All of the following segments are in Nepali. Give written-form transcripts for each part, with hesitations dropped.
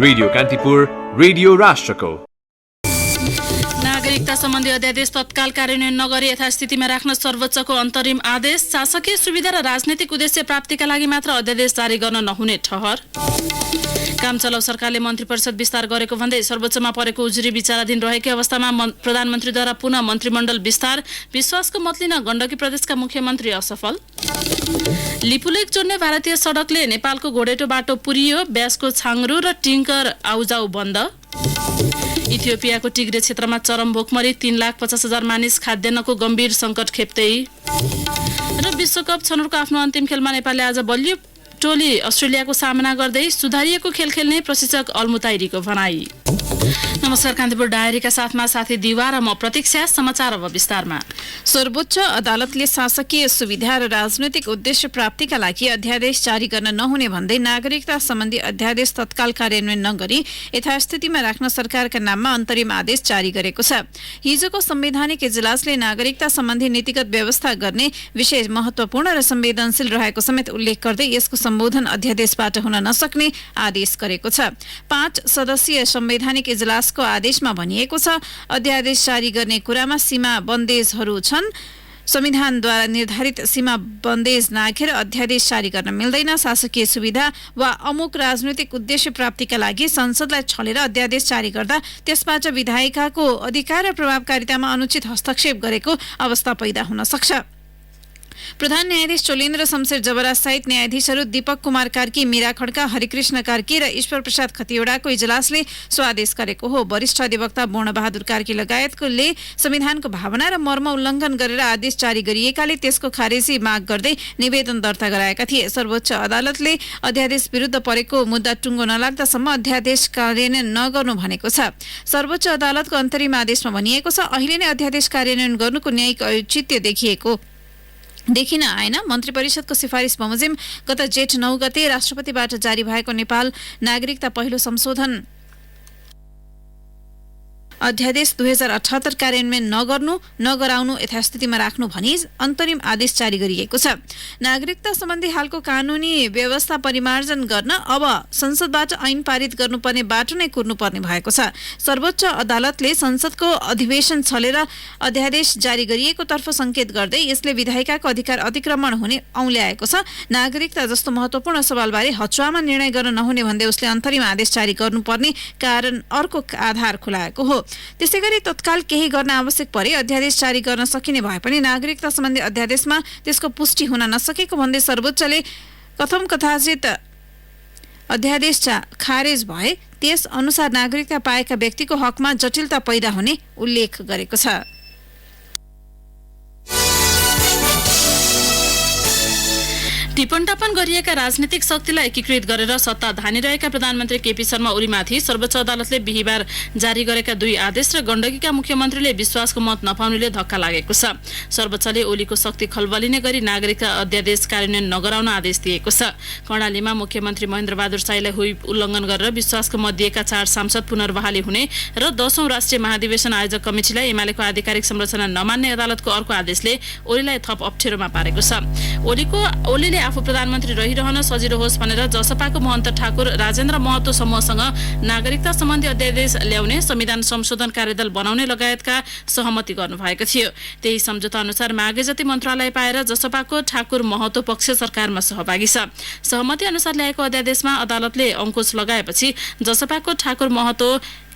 रेडियो कान्तिपुर, रेडियो राष्ट्रको। नागरिकता सम्बन्धी अध्यादेश तत्काल कार्यान्वयन नगरी यथास्थितिमा राख्न सर्वोच्चको अन्तरिम आदेश। शासकीय सुविधा र राजनैतिक उद्देश्य प्राप्तिका लागि मात्र अध्यादेश जारी गर्न नहुने ठहर। काम चलाउ सरकारले मन्त्री परिषद विस्तार गरेको भन्दै सर्वोच्चमा परेको उजुरी विचाराधीन रहेकै अवस्थामा प्रधानमन्त्रीद्वारा पुनः मन्त्रीमण्डल विस्तार। विश्वासको मत लिन गण्डकी प्रदेशका मुख्यमन्त्री असफल। लिपुलेक जोड्ने भारतीय सडकले नेपालको घोडेटो बाटो पुरियो। ब्यासको छाङ्रू र टिङ्कर आउजाउ बन्द। इथियोपियाको टिग्रे क्षेत्रमा चरम भोकमरी। 3,50,000 मानिस खाद्यान्नको गम्भीर सङ्कट खेप्दै। र विश्वकप छनौटको आफ्नो अन्तिम खेलमा नेपालले आज बलियो टोली अस्ट्रेलियाको सामना गर्दै सुधारिएको खेल खेल्ने प्रशिक्षक अल्मुताइरीको भनाई। नमस्कार, कान्तिपुर डायरीका साथमा साथी दिवा र म प्रतीक्षा। समाचार अब विस्तारमा। सर्वोच्च अदालतले शासकीय सुविधा र राजनैतिक उद्देश्य प्राप्तिका लागि अध्यादेश जारी गर्न नहुने भन्दै नागरिकता सम्बन्धी अध्यादेश तत्काल कार्यान्वयन नगरी यथास्थितिमा राख्न सरकारका नाममा अन्तरिम आदेश जारी गरेको छ। हिजोको संवैधानिक इजलासले नागरिकता सम्बन्धी नीतिगत व्यवस्था गर्ने विषय महत्वपूर्ण र संवेदनशील रहेको समेत उल्लेख गर्दै यसको सम्बोधन अध्यादेशबाट हुन नसक्ने आदेश गरेको छ। 5 सदस्यीय संवैधानिक इजलासको आदेशमा भनिएको छ, अध्यादेश जारी गर्ने कुरामा सीमा बन्देजहरू छन्। संविधानद्वारा निर्धारित सीमा बन्देज नाघेर अध्यादेश जारी गर्न मिल्दैन। शासकीय सुविधा वा अमुक राजनैतिक उद्देश्य प्राप्तिका लागि संसदलाई छलेर अध्यादेश जारी गर्दा त्यसबाट विधायिकाको अधिकार र प्रभावकारितामा अनुचित हस्तक्षेप गरेको अवस्था पैदा हुन सक्छ। प्रधान न्यायाधीश चोलेन्द्र शमशेर जबरा सहित न्यायाधीशहरू दीपक कुमार कार्की, मीरा खड्का, हरिकृष्ण कार्की र ईश्वर प्रसाद खतिवड़ाको इजलासले सो आदेश गरेको हो। वरिष्ठ अधिवक्ता पूर्णबहादुर कार्की लगायतकोले संविधानको भावना र मर्म उल्लङ्घन गरेर आदेश जारी गरिएकाले त्यसको खारेजी माग गर्दै निवेदन दर्ता गराएका थिए। सर्वोच्च अदालतले अध्यादेश विरुद्ध परेको मुद्दा टुङ्गो नलाग्दासम्म अध्यादेश कार्यान्वयन नगर्नु भनेको छ। सर्वोच्च अदालतको अन्तरिम आदेशमा भनिएको छ, अहिले नै अध्यादेश कार्यान्वयन गर्नुको न्यायिक औचित्य देखिन आएन। मन्त्री परिषदको सिफारिस बमोजिम गत जेठ 9 गते राष्ट्रपतिबाट जारी भएको नेपाल नागरिकता पहिलो संशोधन अध्यादेश 2078 कार्यान्वयन नगराउनु यथास्थितिमा राख्नु भनी अन्तरिम आदेश जारी गरिएको छ। नागरिकता सम्बन्धी हालको कानूनी व्यवस्था परिमार्जन गर्न अब संसदबाट ऐन पारित गर्नुपर्ने बाटो नै कुर्नुपर्ने भएको छ। सर्वोच्च अदालतले संसदको अधिवेशन छलेर अध्यादेश जारी गरिएको तर्फ संकेत गर्दै यसले विधायिकाको अधिकार अतिक्रमण हुने औल्याएको छ। नागरिकता जस्तो महत्वपूर्ण सवालबारे हचुवामा निर्णय गर्न नहुने भन्दै उसले अन्तरिम आदेश जारी गर्नुपर्ने कारण अर्को आधार खुलाएको हो। त्यसैगरी तत्काल केही गर्न आवश्यक परे अध्यादेश जारी गर्न सकिने भए पनि नागरिकता सम्बन्धी अध्यादेशमा त्यसको पुष्टि हुन नसकेको भन्दै सर्वोच्चले कथम कथाचित अध्यादेश खारेज भए त्यस अनुसार नागरिकता पाएका व्यक्तिको हकमा जटिलता पैदा हुने उल्लेख गरेको छ। टिप्पण गरिएका राजनीतिक शक्तिलाई एकीकृत गरेर सत्ता धानिरहेका प्रधानमन्त्री केपी शर्मा ओलीमाथि सर्वोच्च अदालतले बिहिबार जारी गरेका 2 आदेश र गण्डकीका मुख्यमन्त्रीले विश्वासको मत नपाउनुले धक्का लागेको छ। सर्वोच्चले ओलीको शक्ति खलबलिने गरी नागरिकता अध्यादेश कार्यान्वयन नगराउन आदेश दिएको छ। कर्णालीमा मुख्यमन्त्री महेन्द्र बहादुर शाहीलाई हुइप उल्लङ्घन गरेर विश्वासको मत दिएका 4 सांसद पुनर्बहाली हुने र 10औं राष्ट्रिय महाधिवेशन आयोजक कमिटीलाई एमालेको आधिकारिक संरचना नमान्ने अदालतको अर्को आदेशले ओलीलाई थप अप्ठ्यारोमा पारेको छ। ओलीले आफू प्रधानमन्त्री रहिरहन सजिलो होस् भनेर जसपाको महन्त ठाकुर राजेन्द्र महतो समूहसँग नागरिकता सम्बन्धी अध्यादेश ल्याउने, संविधान संशोधन कार्यदल बनाउने लगायतका सहमति गर्नुभएको थियो। त्यही सम्झौता अनुसार मागे जति मन्त्रालय पाएर जसपाको ठाकुर महतो पक्ष सरकारमा सहभागी छ। सहमति अनुसार ल्याएको अध्यादेशमा अदालतले अंकुश लगाएपछि जसपाको ठाकुर महतो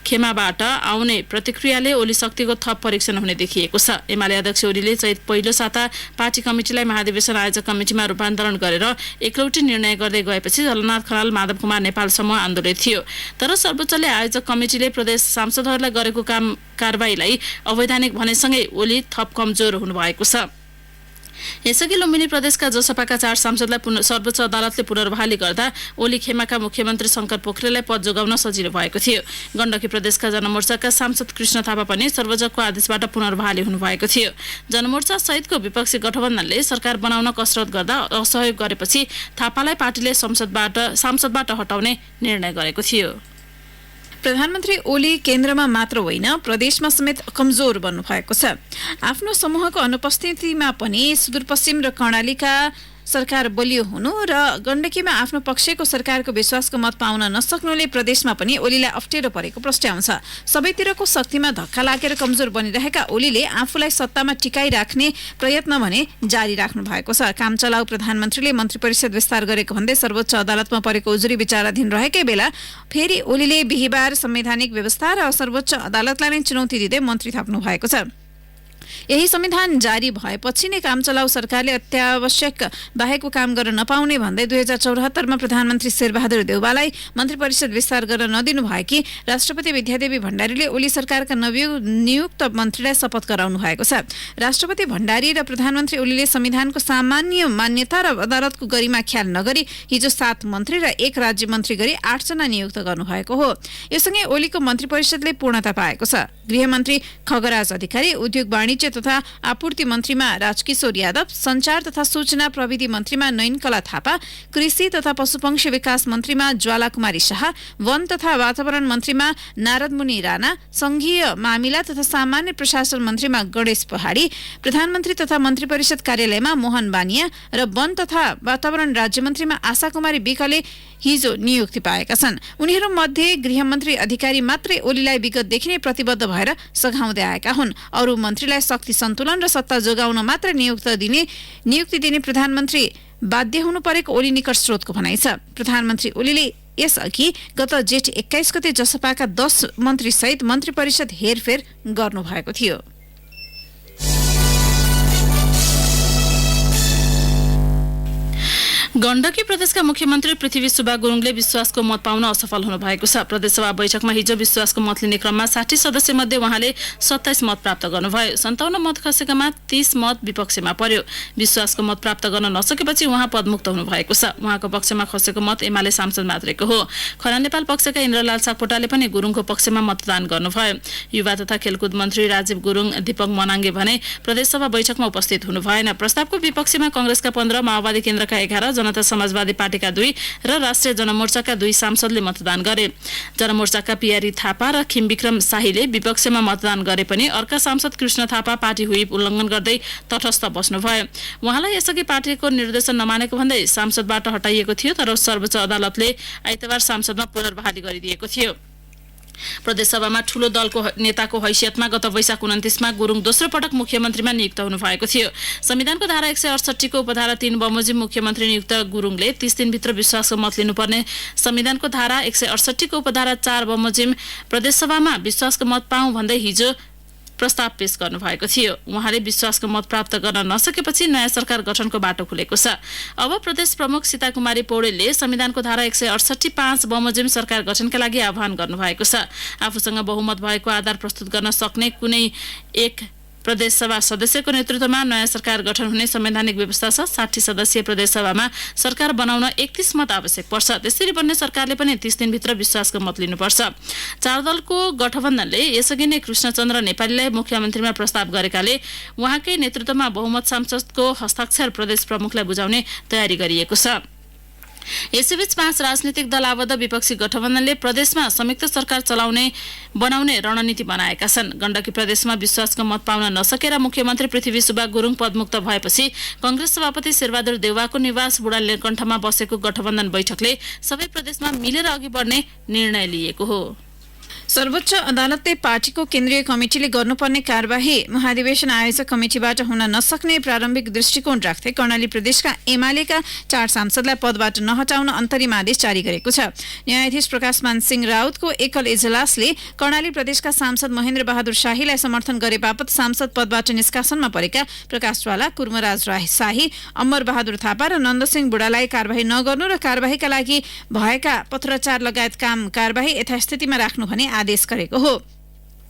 खेमाबाट आउने प्रतिक्रियाले ओली शक्तिको थप परीक्षण हुने देखिएको छ। एमाले अध्यक्ष ओलीले चैत पहिलो साता पार्टी कमिटीलाई महाधिवेशन आयोजक कमिटीमा रूपान्तरण गरेर एकलौटी निर्णय गर्दै गएपछि झलनाथ खनाल, माधव कुमार नेपाल समूह आन्दोलित थियो। तर सर्वोच्चले आयोजक कमिटीले प्रदेश सांसदहरूलाई गरेको कारबाहीलाई अवैधानिक भनेसँगै ओली थप कमजोर हुनुभएको छ। यसअघि लुम्बिनी प्रदेशका जसपाका 4 सांसदलाई सर्वोच्च अदालतले पुनर्बहाली गर्दा ओली खेमाका मुख्यमन्त्री शंकर पोखरेललाई पद जोगाउन सजिलो भएको थियो। गण्डकी प्रदेशका जनमोर्चाका सांसद कृष्ण थापा पनि सर्वोच्चको आदेशबाट पुनर्बहाली हुनुभएको थियो। जनमोर्चा सहितको विपक्षी गठबन्धनले सरकार बनाउन कसरत गर्दा असहयोग गरेपछि थापालाई पार्टीले सांसदबाट हटाउने निर्णय गरेको थियो। प्रधानमन्त्री ओली केन्द्रमा मात्र होइन प्रदेशमा समेत कमजोर बन्नु भएको छ। आफ्नो समूहको अनुपस्थितिमा पनि सुदूरपश्चिम र कर्णालीका सरकार बलियो हुनु र गण्डकीमा आफ्नो पक्षको सरकारको विश्वासको मत पाउन नसक्नुले प्रदेशमा पनि ओलीलाई अप्ठ्यारो परेको प्रस्ट्याउँछ। सबैतिरको शक्तिमा धक्का लागेर कमजोर बनिरहेका ओलीले आफूलाई सत्तामा टिकाइराख्ने प्रयत्न भने जारी राख्नु भएको छ। कामचलाउ प्रधानमन्त्रीले मन्त्री परिषद विस्तार गरेको भन्दै सर्वोच्च अदालतमा परेको उजुरी विचाराधीन रहेकै बेला फेरि ओलीले बिहिबार संवैधानिक व्यवस्था र सर्वोच्च अदालतलाई नै चुनौती दिँदै मन्त्री थप्नु भएको छ। यही संविधान जारी भएपछि नै कामचलाउ सरकारले अत्यावश्यक बाहेकको काम गर्न नपाउने भन्दै 2074 मा प्रधानमन्त्री शेरबहादुर देउवालाई मन्त्री परिषद विस्तार गर्न नदिनु भएकी राष्ट्रपति विद्यादेवी भण्डारीले ओली सरकारका नवनियुक्त मन्त्रीलाई शपथ गराउनु भएको छ। राष्ट्रपति भण्डारी र प्रधानमन्त्री ओलीले संविधानको सामान्य मान्यता र अदालतको गरिमा ख्याल नगरी हिजो 7 मन्त्री र 1 राज्य मन्त्री गरी 8 जना नियुक्त गर्नुभएको हो। यससँगै ओलीको मन्त्री परिषदले पूर्णता पाएको छ। गृहमन्त्री खगराज अधिकारी, उद्योग वाणिज्य तथा आपूर्ति मन्त्रीमा राजकिशोर यादव, संचार तथा सूचना प्रविधि मन्त्रीमा नयनकला थापा, कृषि तथा पशुपक्षी विकास मन्त्रीमा ज्वाला कुमारी शाह, वन तथा वातावरण मन्त्रीमा नारदमुनि राणा, संघीय मामिला तथा सामान्य प्रशासन मन्त्रीमा गणेश पहाडी, प्रधानमन्त्री तथा मन्त्री परिषद कार्यालयमा मोहन बानिया र वन तथा वातावरण राज्यमन्त्रीमा आशा कुमारी विकले हिजो नियुक्ति पाएका छन्। उनीहरूमध्ये गृहमन्त्री अधिकारी मात्रै ओलीलाई विगतदेखि नै प्रतिबद्ध भएर सघाउँदै आएका हुन्। अरू मन्त्रीलाई शक्ति सन्तुलन र सत्ता जोगाउन मात्र नियुक्ति दिने प्रधानमन्त्री बाध्य हुनु परेको ओली निकट स्रोतको भनाइ छ। प्रधानमन्त्री ओलीले यसअघि गत जेठ 21 गते जसपाका 10 मन्त्री सहित मन्त्री परिषद हेरफेर गर्नुभएको थियो। गण्डकी प्रदेशका मुख्यमन्त्री पृथ्वी सुब्बा गुरुङले विश्वासको मत पाउन असफल हुनु भएको छ। प्रदेशसभा बैठकमा हिजो विश्वासको मत लिने क्रममा 60 सदस्य मध्ये उहाँले 27 मत प्राप्त गर्नुभयो। 57 मत खसेकामा 30 मत विपक्षमा पर्यो। विश्वासको मत प्राप्त गर्न नसकेपछि उहाँ पदमुक्त हुनु भएको छ। उहाँको पक्षमा खसेको मत एमाले सांसद मात्रैको हो। खरा नेपाल पक्षका इन्द्रलाल सापकोटाले पनि गुरुङको पक्षमा मतदान गर्नुभयो। युवा तथा खेलकुद मन्त्री राजीव गुरुङ, दीपक मनाङ्गे भने प्रदेशसभा बैठकमा उपस्थित हुनु भएन। प्रस्तावको विपक्षमा कांग्रेसका 15, माओवादी केन्द्रका 11, जनता समाजवादी पार्टीका 2 र राष्ट्रिय जनमोर्चाका 2 सांसदले मतदान गरे। जनमोर्चाका पियारी थापा र खिमविक्रम शाहीले विपक्षमा मतदान गरे पनि अर्का सांसद कृष्ण थापा पार्टी हुइप उल्लङ्घन गर्दै तटस्थ बस्नुभयो। उहाँलाई यसअघि पार्टीको निर्देशन नमानेको भन्दै सांसदबाट हटाइएको थियो, तर सर्वोच्च अदालतले आइतबार सांसदमा पुनर्बहाली गरिदिएको थियो। प्रदेशसभामा ठूलो दलको नेताको हैसियतमा गत वैशाख 29 मा गुरुङ दोस्रो पटक मुख्यमन्त्रीमा नियुक्त हुनु भएको थियो। संविधानको धारा 168 को उपधारा 3 बमोजिम मुख्यमन्त्री नियुक्त गुरुङले 30 दिनभित्र विश्वासको मत लिनुपर्ने संविधानको धारा 168 को उपधारा 4 बमोजिम प्रदेशसभामा विश्वासको मत पाऊँ भन्दै हिजो प्रस्ताव पेश गर्नु भएको थियो। उहाँले विश्वासको मत प्राप्त गर्न नसकेपछि नयाँ सरकार गठनको बाटो खुलेको छ। अब प्रदेश प्रमुख सीता कुमारी पौडेलले संविधानको धारा 168(5) बमोजिम सरकार गठनका लागि आह्वान गर्नु भएको छ। आफूसँग बहुमत भएको आधार प्रस्तुत गर्न सक्ने कुनै एक प्रदेशसभा सदस्यको नेतृत्वमा नयाँ सरकार गठन हुने संवैधानिक व्यवस्था छ। 60 सदस्यीय प्रदेशसभामा सरकार बनाउन 31 मत आवश्यक पर्छ। त्यसरी बन्ने सरकारले पनि 30 दिनभित्र विश्वासको मत लिनुपर्छ। 4 दलको गठबन्धनले यसअघि नै कृष्णचन्द्र नेपालीलाई मुख्यमन्त्रीमा प्रस्ताव गरेकाले उहाँकै नेतृत्वमा बहुमत सांसदको हस्ताक्षर प्रदेश प्रमुखलाई बुझाउने तयारी गरिएको छ। यसैबीच 5 राजनीतिक दल आबद्ध विपक्षी गठबन्धनले प्रदेशमा संयुक्त सरकार बनाउने रणनीति बनाएका छन्। गण्डकी प्रदेशमा विश्वासको मत पाउन नसकेर मुख्यमन्त्री पृथ्वी सुब्बा गुरुङ पदमुक्त भएपछि कांग्रेस सभापति शेरबहादुर देउवाको निवास बुढा नीलकण्ठमा बसेको गठबन्धन बैठकले सबै प्रदेशमा मिलेर अघि बढ्ने निर्णय लिएको हो। सर्वोच्च अदालतले पार्टीको केन्द्रीय कमिटिले गर्नुपर्ने कार्यवाही महाधिवेशन आयोजक कमिटिबाट हुन नसक्ने प्रारम्भिक दृष्टिकोण राख्दै कर्णाली प्रदेशका एमालेका 4 सांसदलाई पदबाट नहटाउन अन्तरिम आदेश जारी गरेको छ। न्यायाधीश प्रकाशमान सिंह राउतको एकल इजलासले कर्णाली प्रदेशका सांसद महेन्द्र बहादुर शाहीलाई समर्थन गरे बापत सांसद पदबाट निष्कासनमा परेका प्रकाश ज्वाला, कुर्मराज शाही, अमर बहादुर थापा र नन्दसिंह बुढालाई कार्यवाही नगर्नु र कार्यवाहीका लागि भएका पत्राचार लगायत काम कार्यवाही यथास्थितिमा राख्नु भने आदेश गरेको हो।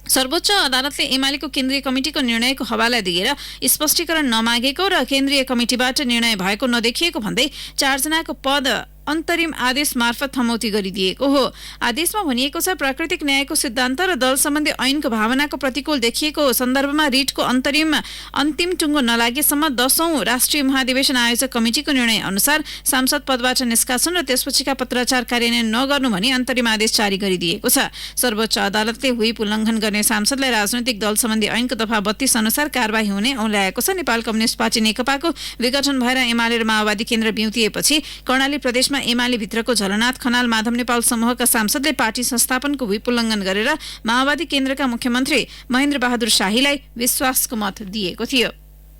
सर्वोच्च अदालतले एमालेको केन्द्रीय कमिटिको निर्णयको हवाला दिएर स्पष्टीकरण नमागेको र केन्द्रीय कमिटिबाट निर्णय भएको नदेखिएको भन्दै 4 जनाको पद अन्तरिम आदेश मार्फत थमौती गरिदिएको हो। आदेशमा भनिएको छ प्राकृतिक न्यायको सिद्धान्त र दल सम्बन्धी ऐनको भावनाको प्रतिकूल देखिएको सन्दर्भमा रिटको अन्तिम टुङ्गो नलागेसम्म 10औं राष्ट्रिय महाधिवेशन आयोजक कमिटिको निर्णय अनुसार सांसद पदबाट निष्कासन र त्यसपछिका पत्राचार कार्यान्वयन नगर्नु भनी अन्तरिम आदेश जारी गरिदिएको छ। सर्वोच्च अदालतले व्हिप उल्लङ्घन गर्ने सांसदलाई राजनैतिक दल सम्बन्धी ऐनको दफा 32 अनुसार कारबाही हुने औल्याएको छ। नेपाल कम्युनिस्ट पार्टी नेकपाको विघटन भएर एमाले र माओवादी केन्द्र बिउतिएपछि कर्णाली प्रदेशमा एमाले भित्रको झलनाथ खनाल माधव नेपाल समूहका सांसदले पार्टी संस्थापनको व्हिप उल्लङ्घन गरेर माओवादी केन्द्रका मुख्यमन्त्री महेन्द्र बहादुर शाहीलाई विश्वासको मत दिएको थियो।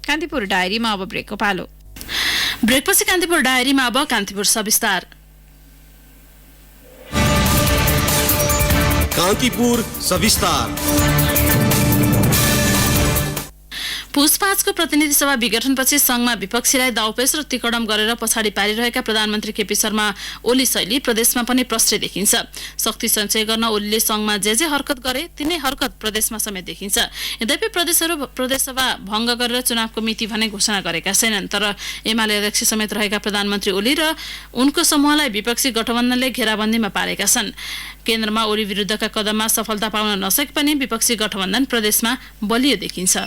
कान्तिपुर डायरीमा अब ब्रेकको पालो। ब्रेकपछि कान्तिपुर डायरीमा अब कान्तिपुर सविस्तार। कान्तिपुर सविस्तार। पुसपाँचको प्रतिनिधि सभा विघटनपछि संघमा विपक्षीलाई दाउपेच र तिकडम गरेर पछाडि पारिरहेका प्रधानमन्त्री केपी शर्मा ओली शैली प्रदेशमा पनि प्रष्ट देखिन्छ। शक्ति सञ्चय गर्न ओलीले संघमा जे हरकत गरे तिनै हरकत प्रदेशमा समेत देखिन्छ। यद्यपि प्रदेशसभा भङ्ग गरेर चुनावको मिति भने घोषणा गरेका छैनन्। तर एमाले अध्यक्ष समेत रहेका प्रधानमन्त्री ओली र उनको समूहलाई विपक्षी गठबन्धनले घेराबन्दीमा पारेका छन्। केन्द्रमा ओली विरुद्धका कदममा सफलता पाउन नसके पनि विपक्षी गठबन्धन प्रदेशमा बलियो देखिन्छ।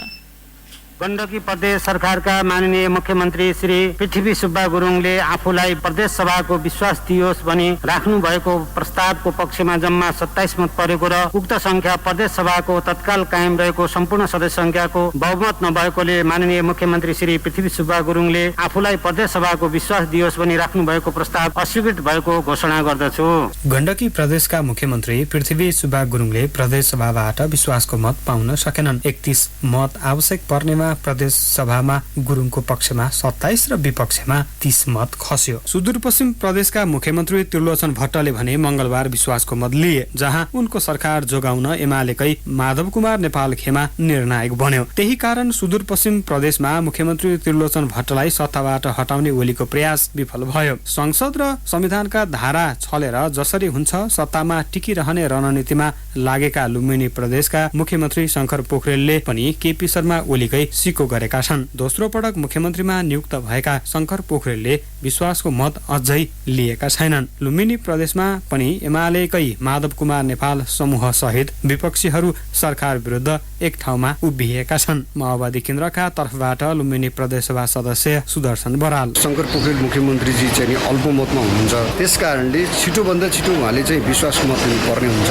गण्डकी प्रदेश सरकारका माननीय मुख्यमन्त्री श्री पृथ्वी सुब्बा गुरुङले आफूलाई प्रदेश सभाको विश्वास दियोस् भनी राख्नु भएको प्रस्तावको पक्षमा जम्मा 27 मत परेको र उक्त संख्या प्रदेश सभाको तत्काल कायम रहेको सम्पूर्ण सदस्य संख्याको बहुमत नभएकोले माननीय मुख्यमन्त्री श्री पृथ्वी सुब्बा गुरुङले आफूलाई प्रदेश सभाको विश्वास दियोस् भनी राख्नु भएको प्रस्ताव अस्वीकृत भएको घोषणा गर्दछु। गण्डकी प्रदेशका मुख्यमन्त्री पृथ्वी सुब्बा गुरुङले प्रदेश सभाबाट विश्वासको मत पाउन सकेनन्। 31 मत आवश्यक पर्नेमा प्रदेश सभामा गुरुङको पक्षमा 27 र विपक्षमा 30 मत खस्यो। सुदूरपश्चिम प्रदेशका मुख्यमन्त्री त्रिलोचन भट्टले भने मंगलबार विश्वासको मत लिए, जहाँ उनको सरकार जोगाउन एमालेकै माधव कुमार नेपाल खेमा निर्णायक बन्यो। त्यही कारण सुदूरपश्चिम प्रदेशमा मुख्यमन्त्री त्रिलोचन भट्टलाई सत्ताबाट हटाउने ओलीको प्रयास विफल भयो। संसद र संविधानका धारा छलेर जसरी हुन्छ सत्तामा टिकिरहने रणनीतिमा लागेका लुम्बिनी प्रदेशका मुख्यमन्त्री शंकर पोखरेलले पनि केपी शर्मा ओलीकै सिको गरेका छन्। दोस्रो पटक मुख्यमन्त्रीमा नियुक्त भएका शंकर पोखरेलले विश्वासको मत अझै लिएका छैनन्। लुम्बिनी प्रदेशमा पनि एमालेकै माधव कुमार नेपाल समूह सहित विपक्षीहरू सरकार विरुद्ध एक ठाउँमा उभिएका छन्। माओवादी केन्द्रका तर्फबाट लुम्बिनी प्रदेशसभा सदस्य सुदर्शन बराल, शंकर पोखरेल मुख्यमन्त्रीजी चाहिँ अल्पमतमा हुनुहुन्छ, त्यसकारणले छिटोभन्दा छिटो उहाँले चाहिँ विश्वासको मत दिनुपर्ने हुन्छ।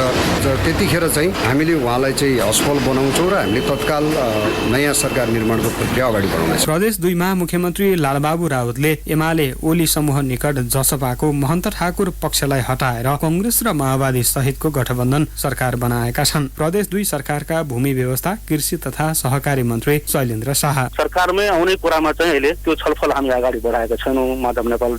त्यतिखेर चाहिँ हामीले उहाँलाई चाहिँ असफल बनाउँछौँ र हामीले तत्काल नयाँ सरकार निर्माणको प्रक्रिया अगाडि बढाउनेछ। प्रदेश 2 मा मुख्यमन्त्री लालबाबु राउतले एमाले ओली समूह निकट जसपाको महन्त ठाकुर पक्षलाई हटाएर कांग्रेस र माओवादी सहितको गठबन्धन सरकार बनाएका छन्। प्रदेश 2 सरकारका भूमि व्यवस्था, कृषि तथा सहकारी मन्त्री शैलेन्द्र शाह, सरकारमै आउने कुरामा चाहिँ अहिले त्यो छलफल हामी अगाडि बढाएका छैनौँ माधव नेपाल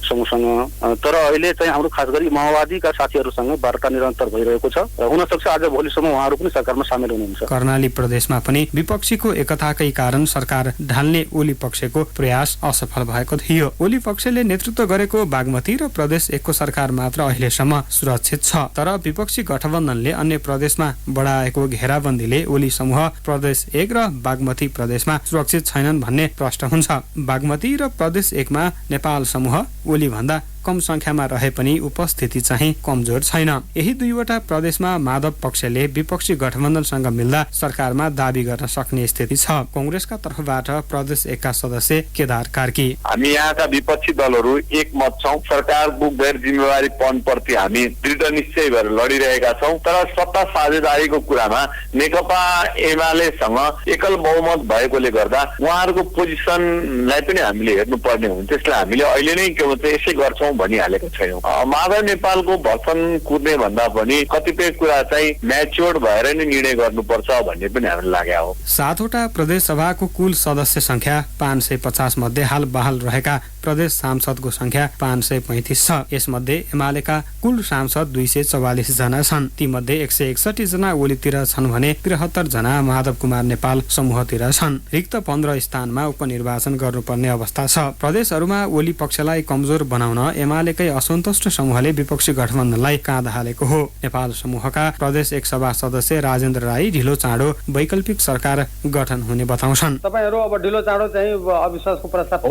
समूहसँग। तर अहिले चाहिँ हाम्रो खास गरी माओवादीका साथीहरूसँग वार्ता निरन्तर भइरहेको छ। हुन सक्छ आज भोलिसम्म उहाँहरू पनि सरकारमा सामेल हुनुहुन्छ। कर्णाली प्रदेशमा पनि विपक्षीको एकताकै कारण सरकार ढाल्ने ओली पक्षको प्रयास असफल भएको थियो। ओली पक्षले नेतृत्व गरेको बागमती र प्रदेश 1 को सरकार मात्र अहिलेसम्म सुरक्षित छ। तर विपक्षी गठबन्धनले अन्य प्रदेशमा बढाएको घेराबन्दीले ओली समूह प्रदेश 1 र बागमती प्रदेशमा सुरक्षित छैनन् भन्ने प्रश्न हुन्छ। बागमती र प्रदेश 1 मा नेपाल समूह ओली भन्दा कम संख्यामा रहे पनि उपस्थिति चाहिँ कमजोर छैन। यही दुईवटा प्रदेशमा माधव पक्षले विपक्षी गठबन्धनसँग मिल्दा सरकारमा दाबी गर्न सक्ने स्थिति छ। कांग्रेसका तर्फबाट प्रदेश 1 का सदस्य केदार कार्की, हामी यहाँका विपक्षी दलहरू एकमत छौं। सरकारको गैर जिम्मेवारी पनप्रति हामी दृढ निश्चय भएर लडिरहेका छौं। तर सत्ता साझेदारीको कुरामा नेकपा एमालेसँग एकल बहुमत भएकोले गर्दा उहाँहरूको पोजिसनलाई पनि हामीले हेर्नुपर्ने हुन्छ। त्यसलाई हामीले अहिले नै के भन्छ यसै गर्छौं भनिहालेको छैनौं। माधव नेपालको भर्सन कुर्ने भन्दा पनि कतिपय कुरा चाहिँ म्याच्योर्ड भएर नै निर्णय गर्नुपर्छ भन्ने पनि हामीलाई लाग्यो हो। 7 वटा प्रदेश सभाको कुल सदस्य संख्या 550 मध्ये हाल बहाल रहेका प्रदेश सांसदको संख्या 535 छ। यसमध्ये एमालेका कुल सांसद 244 जना छन्। ती मध्ये 161 जना ओलीतिर छन् भने 73 जना माधव कुमार नेपाल समूहतिर छन्। रिक्त 15 स्थानमा उपनिर्वाचन गर्नुपर्ने अवस्था छ। प्रदेशहरूमा ओली पक्षलाई कमजोर बनाउन एमालेकै असन्तुष्ट समूहले विपक्षी गठबन्धनलाई काँध हालेको हो। नेपाल समूहका प्रदेश 1 सभा सदस्य राजेन्द्र राई ढिलो चाँडो वैकल्पिक सरकार गठन हुने बताउँछन्। तपाईहरु अब ढिलो चाँडो चाहिँ अविश्वासको प्रस्ताव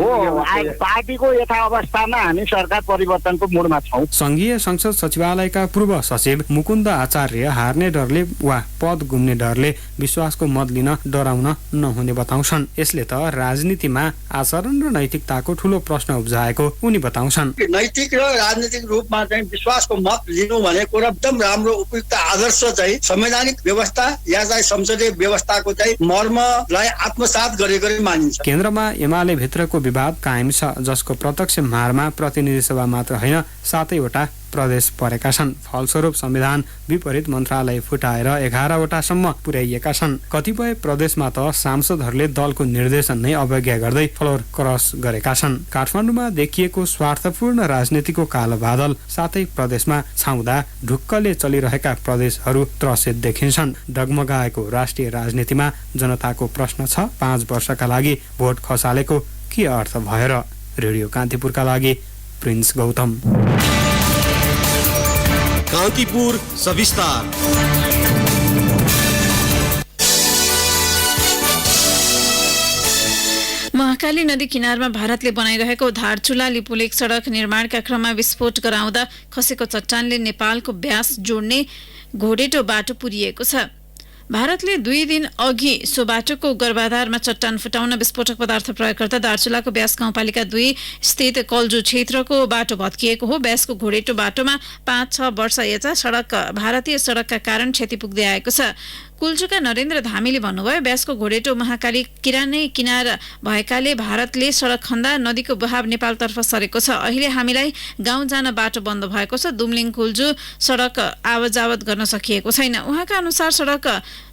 पार्टीको यथावस्थामा हामी सरकार परिवर्तनको मुडमा छौँ। संघीय संसद सचिवालयका पूर्व सचिव मुकुन्द आचार्य हार्ने डरले वा पद गुम्ने डरले विश्वासको मत लिन डराउन नहुने बताउँछन्। यसले त राजनीतिमा आचरण र नैतिकताको ठूलो प्रश्न उब्जाएको उनी बताउँछन्। नैतिक र राजनीतिक रूपमा चाहिँ विश्वासको मत लिनु भनेको एकदम राम्रो उपयुक्त आदर्श चाहिँ संवैधानिक व्यवस्था या चाहिँ संसदीय व्यवस्थाको चाहिँ मर्मलाई आत्मसात गरेको मानिन्छ। केन्द्रमा एमाले भित्रको विवाद कायम छ, जसको प्रत्यक्ष मारमा प्रतिनिधि सभा मात्र होइन 7वटा प्रदेश परेका छन्। फलस्वरूप संविधान विपरीत मन्त्रालय फुटाएर 11वटासम्म पुर्याइएका छन्। कतिपय प्रदेशमा त सांसदहरूले दलको निर्देशन नै अवज्ञा गर्दै फ्लोर क्रस गरेका छन्। काठमाडौँमा देखिएको स्वार्थपूर्ण राजनीतिको कालो बादल 7 प्रदेशमा छाउँदा ढुक्कले चलिरहेका प्रदेशहरू त्रसित देखिन्छन्। डगमगाएको राष्ट्रिय राजनीतिमा जनताको प्रश्न छ, 5 वर्षका लागि भोट खसालेको के अर्थ भयो र? रेडियो कान्तिपुरका लागि प्रिन्स गौतम। कान्तिपुर सविस्तार। महाकाली नदी किनारमा भारतले बनाइरहेको धारचुला लिपुलेक सडक निर्माणका क्रममा विस्फोट गराउँदा खसेको चट्टानले नेपालको ब्यास जोड्ने घोडेटो बाटो पुरिएको छ। भारतले 2 दिन अघि सो बाटोको गर्भाधारमा चट्टान फुटाउन विस्फोटक पदार्थ प्रयोग गर्दा दार्चुलाको ब्यास गाउँपालिका 2 स्थित कल्जु क्षेत्रको बाटो भत्किएको हो। ब्यासको घोडेटो बाटोमा 5-6 वर्ष यता भारतीय सडकका कारण क्षति पुग्दै आएको छ। कुल्चुका नरेन्द्र धामीले भन्नुभयो, ब्यासको घोडेटो महाकाली किरानै किनार भएकाले भारतले सडक खन्दा नदीको बहाव नेपालतर्फ सरेको छ। अहिले हामीलाई गाउँ जान बाटो बन्द भएको छ। दुम्लिङ कुल्जु सडक आवजावत गर्न सकिएको छैन। उहाँका अनुसार सडक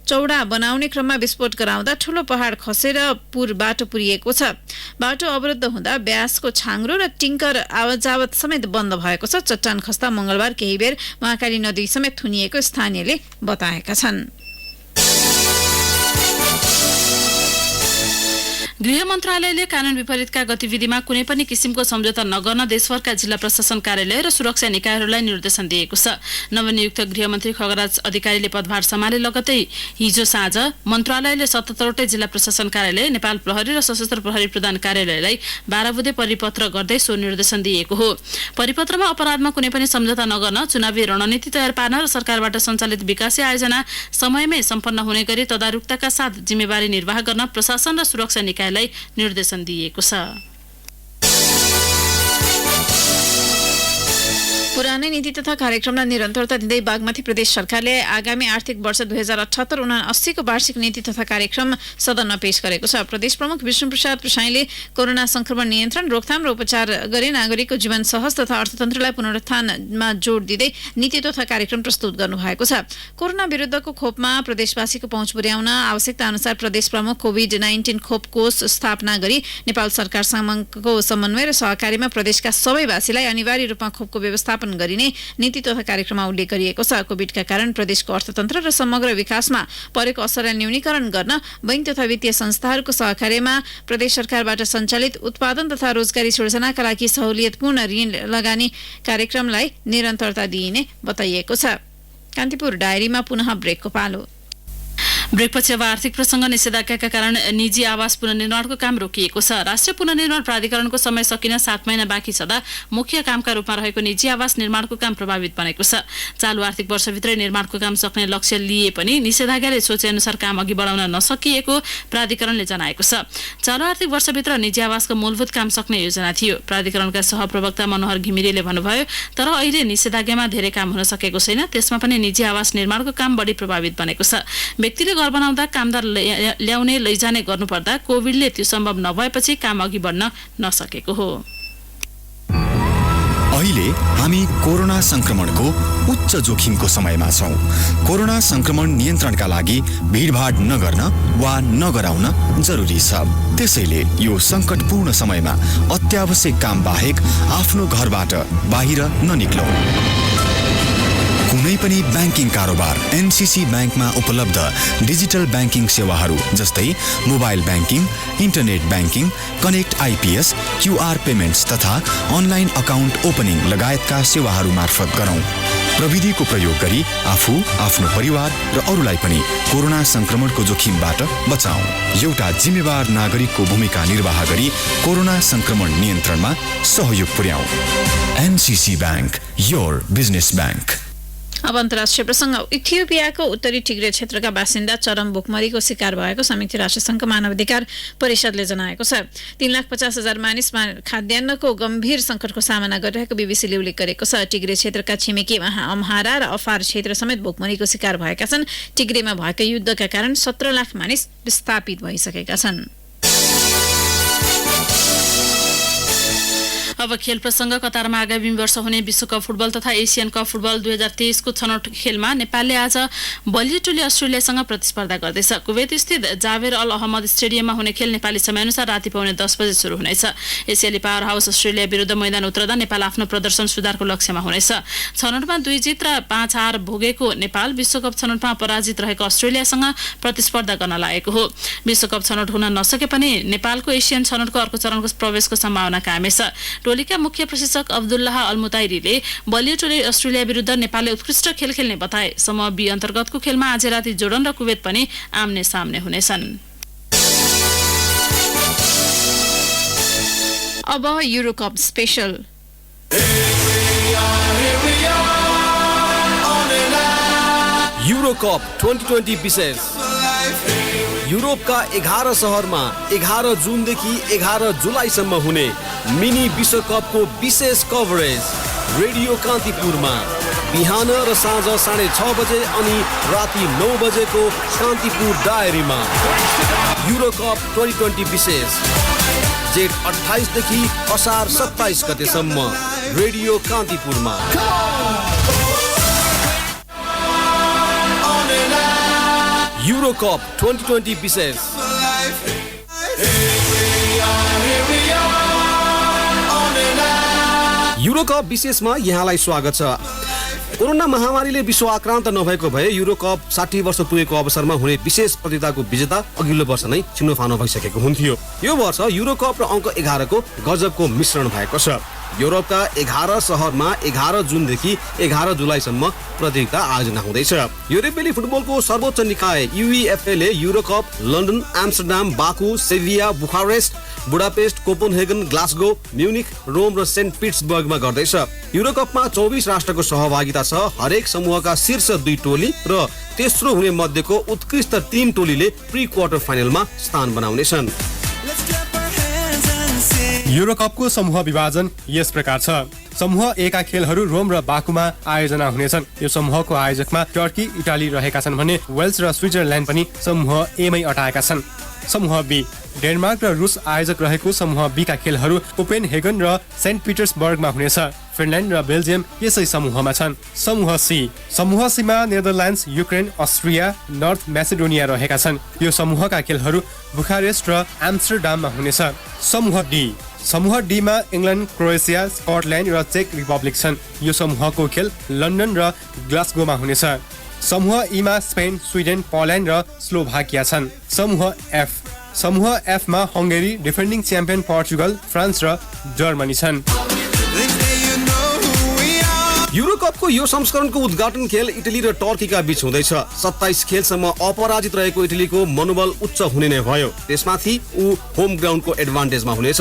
चौडा बनाउने क्रममा विस्फोट गराउँदा ठूलो पहाड खसेर बाटो पुरिएको छ। बाटो अवरुद्ध हुँदा ब्यासको छाङ्रो र टिङ्कर आवजावत समेत बन्द भएको छ। चट्टान खस्दा मंगलबार केही बेर महाकाली नदी समेत थुनिएको स्थानीयले बताएका छन्। गृह मन्त्रालयले कानून विपरीतका गतिविधिमा कुनै पनि किसिमको सम्झौता नगर्न देशभरका जिल्ला प्रशासन कार्यालय र सुरक्षा निकायहरूलाई निर्देशन दिएको छ। नवनियुक्त गृहमन्त्री खगराज अधिकारीले पदभार सम्हाले लगतै हिजो साँझ मन्त्रालयले 77वटै जिल्ला प्रशासन कार्यालय, नेपाल प्रहरी र सशस्त्र प्रहरी प्रधान कार्यालयलाई 12 बुँदे परिपत्र गर्दै सो निर्देशन दिएको हो। परिपत्रमा अपराधमा कुनै पनि सम्झौता नगर्न, चुनावी रणनीति तयार पार्न र सरकारबाट सञ्चालित विकासे आयोजना समयमै सम्पन्न हुने गरी तदारुकताका साथ जिम्मेवारी निर्वाह गर्न प्रशासन र सुरक्षा निकाय निर्देशन दिएको छ। पुरानै नीति तथा कार्यक्रमलाई निरन्तरता दिँदै बागमती प्रदेश सरकारले आगामी आर्थिक वर्ष 2078-79 को वार्षिक नीति तथा कार्यक्रम सदनमा पेश गरेको छ। प्रदेश प्रमुख विष्णुप्रसाद प्रसाईले कोरोना संक्रमण नियन्त्रण, रोकथाम र उपचार गरी नागरिकको जीवन सहज तथा अर्थतन्त्रलाई पुनरुत्थानमा जोड दिँदै नीति तथा कार्यक्रम प्रस्तुत गर्नुभएको छ। कोरोना विरुद्धको खोपमा प्रदेशवासीको पहुँच पुर्याउन आवश्यकता अनुसार प्रदेश प्रमुख कोभिड-19 खोप कोष स्थापना गरी नेपाल सरकारसँगको समन्वय र सहकारीमा प्रदेशका सबैवासीलाई अनिवार्य रूपमा खोपको व्यवस्थापन गरिने नीति तथा कार्यक्रममा उल्लेख गरिएको छ। कोभिडका कारण प्रदेशको अर्थतन्त्र र समग्र विकासमा परेको असरलाई न्यूनीकरण गर्न बैंक तथा वित्तीय संस्थाहरूको सहकार्यमा प्रदेश सरकारबाट सञ्चालित उत्पादन तथा रोजगारी सृजनाका लागि सहुलियतपूर्ण ऋण लगानी कार्यक्रमलाई निरन्तरता दिइने बताइएको छ। कान्तिपुर डायरीमा पुनः ब्रेकको पालो। ब्रेकपछि अब आर्थिक प्रसंग। निषेधाज्ञाका कारण निजी आवास पुनर्निर्माणको काम रोकिएको छ। राष्ट्रिय पुनर्निर्माण प्राधिकरणको समय सकिन 7 महिना बाँकी छँदा मुख्य कामका रूपमा रहेको निजी आवास निर्माणको काम प्रभावित बनेको छ। चालु आर्थिक वर्षभित्रै निर्माणको काम सक्ने लक्ष्य लिए पनि निषेधाज्ञाले सोचे अनुसार काम अघि बढाउन नसकिएको प्राधिकरणले जनाएको छ। चालु आर्थिक वर्षभित्र निजी आवासको मूलभूत काम सक्ने योजना थियो। प्राधिकरणका सहप्रवक्ता मनोहर घिमिरेले भन्नुभयो, तर अहिले निषेधाज्ञामा धेरै काम हुन सकेको छैन। त्यसमा पनि निजी आवास निर्माणको काम बढी प्रभावित बनेको छ। व्यक्तिले घर बनाउँदा कामदार ल्याउने लैजाने गर्नुपर्दा कोभिडले त्यो सम्भव नभएपछि काम अघि बढ्न नसकेको हो। अहिले हामी कोरोना संक्रमणको उच्च जोखिमको समयमा छौं। कोरोना संक्रमण नियन्त्रणका लागि भीडभाड नगर्न वा नगराउन जरुरी छ। त्यसैले यो संकटपूर्ण समयमा अत्यावश्यक काम बाहेक आफ्नो घरबाट बाहिर ननिक्लौं। कुनै पनि ब्याङ्किङ कारोबार एनसीसी ब्याङ्कमा उपलब्ध डिजिटल ब्याङ्किङ सेवाहरू जस्तै mobile banking, internet banking, connect IPS, QR payments तथा अनलाइन अकाउन्ट ओपनिङ लगायतका सेवाहरू मार्फत गरौँ। प्रविधिको प्रयोग गरी आफू, आफ्नो परिवार र अरूलाई पनि कोरोना संक्रमणको जोखिमबाट बचाऊ। एउटा जिम्मेवार नागरिकको भूमिका निर्वाह गरी कोरोना संक्रमण नियन्त्रणमा सहयोग पुर्याऊ। NCC bank, your business bank. अब अन्तर्राष्ट्रिय प्रसङ्ग। इथियोपियाको उत्तरी टिग्रे क्षेत्रका बासिन्दा चरम भोकमरीको शिकार भएको संयुक्त राष्ट्रसङ्घको मानवाधिकार परिषदले जनाएको छ। 3,50,000 मानिस खाद्यान्नको गम्भीर सङ्कटको सामना गरिरहेको बीबीसीले उल्लेख गरेको छ। टिग्रे क्षेत्रका छिमेकी अम्हारा र अफार क्षेत्र समेत भोकमरीको शिकार भएका छन्। टिग्रेमा भएका युद्धका कारण 17 लाख मानिस विस्थापित भइसकेका छन्। अब खेल प्रसङ्ग। कतारमा आगामी वर्ष हुने विश्वकप फुटबल तथा एसियन कप फुटबल 2023 को छनौट खेलमा नेपालले आज बलियो टोली अस्ट्रेलियासँग प्रतिस्पर्धा गर्दैछ। कुवेत स्थित जावेर अल अहमद स्टेडियममा हुने खेल नेपाली समयअनुसार राति पाउने 10 बजे सुरु हुनेछ। एसियाली पावर हाउस अस्ट्रेलिया विरुद्ध मैदान उत्रदा नेपाल आफ्नो प्रदर्शन सुधारको लक्ष्यमा हुनेछ। छनौटमा 2 जित र 5 हार भोगेको नेपाल विश्वकप छनौटमा पराजित रहेको अस्ट्रेलियासँग प्रतिस्पर्धा गर्न लागेको हो। विश्वकप छनौट हुन नसके पनि नेपालको एसियन छनौटको अर्को चरणको प्रवेशको सम्भावना कायमै छ। टोलीका मुख्य प्रशिक्षक अब्दुल्लाह अल-मुताइरीले बलियो टोली अस्ट्रेलिया विरुद्ध नेपालले उत्कृष्ट खेल खेल्ने बताए। समूह बी अन्तर्गतको खेलमा आज राति जोर्डन र कुवेत पनि आम्ने सामने हुनेछन्। अब युरोकप स्पेशल। युरोकप 2020 विशेष। युरोपका 11 शहरमा 11 जुनदेखि 11 जुलाईसम्म हुने मिनी विश्वकपको विशेष कभरेज रेडियो कान्तिपुरमा बिहान र साँझ 6:30 बजे अनि राति 9 बजेको कान्तिपुर डायरीमा। युरोकप 2020 विशेष जेठ 28 देखि असार 27 गतेसम्म रेडियो कान्तिपुरमा। युरोकप 2020 विशेष। युरोकप विशेषमा यहाँलाई स्वागत छ। कोरोना महामारीले विश्व आक्रान्त नभएको भए युरोकप 60 वर्ष पुगेको अवसरमा हुने विशेष प्रतियोगिताको विजेता अघिल्लो वर्ष नै छिनोफानो भइसकेको हुन्थ्यो। यो वर्ष युरोकप र अङ्क 11 को गजबको मिश्रण भएको छ। युरोपका 11 शहरमा 11 जुनदेखि 11 जुलाईसम्म प्रतियोगिता आयोजना हुँदैछ। युरोपेली फुटबलको सर्वोच्च निकाय UEFA ले Euro Cup London, Amsterdam, Baku, Sevilla, Bucharest, Budapest, Copenhagen, Glasgow, Munich, Rome र सेन्ट पिट्सबर्गमा गर्दैछ। युरोकपमा 24 राष्ट्रको सहभागिता छ। हरेक समूहका शीर्ष 2 टोली र तेस्रो हुने मध्येको उत्कृष्ट 3 टोलीले प्री क्वार्टर फाइनलमा स्थान बनाउनेछन्। युरोकपको समूह विभाजन यस प्रकार छ। समूह ए का खेलहरू रोम र बाकुमा आयोजना हुनेछन्। यो समूहको आयोजकमा टर्की, इटाली रहेका छन् भने वेल्स र स्विजरल्यान्ड पनि समूह ए मै अटाएका छन्। समूह बी डेनमार्क र रुस आयोजक रहेको समूह बी का खेलहरू कोपेनहेगन र सेन्ट पिटर्सबर्गमा हुनेछ। फिनल्यान्ड र बेल्जियम यसै समूहमा छन्। समूह सीमा Netherlands, Ukraine, Austria, north Macedonia रहेका छन्। यो समूहका खेलहरू बुखारेस्ट र एम्स्टर्डाममा हुनेछ। समूह डी मा इङ्ल्यान्ड, क्रोएसिया, स्कटल्यान्ड र चेक रिपब्लिक छन्। यो समूहको खेल लन्डन र ग्लासगोमा हुनेछ। समूह ई मा स्पेन, स्विडेन, पोल्यान्ड र स्लोभाकिया छन्। समूह एफ मा Hungary, defending champion Portugal, France र जर्मनी छन्। युरोकपको यो संस्करणको उद्घाटन खेल इटली र टर्कीका बीच हुँदैछ। 27 खेलसम्म अपराजित रहेको इटलीको मनोबल उच्च हुने नै भयो। त्यसमाथि ऊ होम ग्राउन्डको एडभान्टेजमा हुनेछ।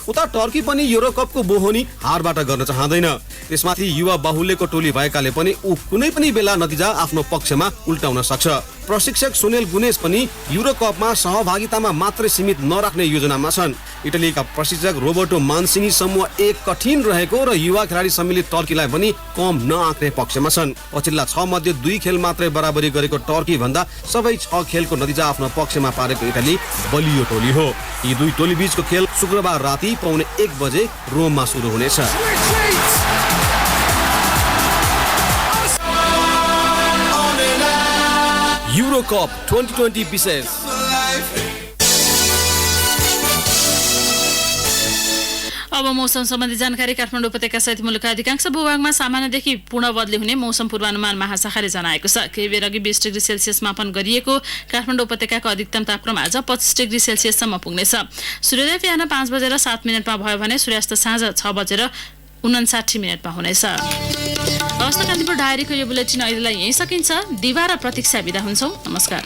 उता टर्की पनि युरोकपको बोहनी हारबाट गर्न चाहँदैन। त्यसमाथि युवा बाहुल्यको टोली भएकाले पनि ऊ कुनै पनि बेला नतिजा आफ्नो पक्षमा उल्टाउन सक्छ। प्रशिक्षक सुनेल गुनेस पनि युरोकपमा सहभागितामा मात्रै सीमित नराख्ने योजनामा छन्। इटलीका प्रशिक्षक रोबर्टो मान्सिनी समूह एक कठिन रहेको र युवा खेलाडी सम्मिलित टर्कीलाई पनि कम नआँक्ने पक्षमा छन्। पछिल्ला 6 मध्ये 2 खेल मात्रै बराबरी गरेको टर्की भन्दा सबै 6 खेलको नतिजा आफ्नो पक्षमा पारेको इटली बलियो टोली हो। यी 2 टोली बीचको खेल शुक्रबार राति 1:15 बजे रोममा सुरु हुनेछ। युरोकप 2020 विशेष। अब मौसम सम्बन्धी जानकारी। काठमाडौँ उपत्यका सहित मुलुकका अधिकांश भूभागमा सामान्यदेखि पूर्ण बदली हुने मौसम पूर्वानुमान महाशाखाले जनाएको छ। केही बेर अघि 20 डिग्री सेल्सियस मापन गरिएको काठमाडौँ उपत्यकाको अधिकतम तापक्रम आज 25 डिग्री सेल्सियससम्म पुग्नेछ। सूर्योदय बिहान 5:07 भयो भने सूर्यास्त साँझ 6:49 59 मिनटमा हुनेछ। हवस् त कान्तिपुर डायरीको यो बुलेटिन अहिलेलाई यहीँ सकिन्छ। दिवा र प्रतीक्षा बिदा हुन्छौँ। नमस्कार।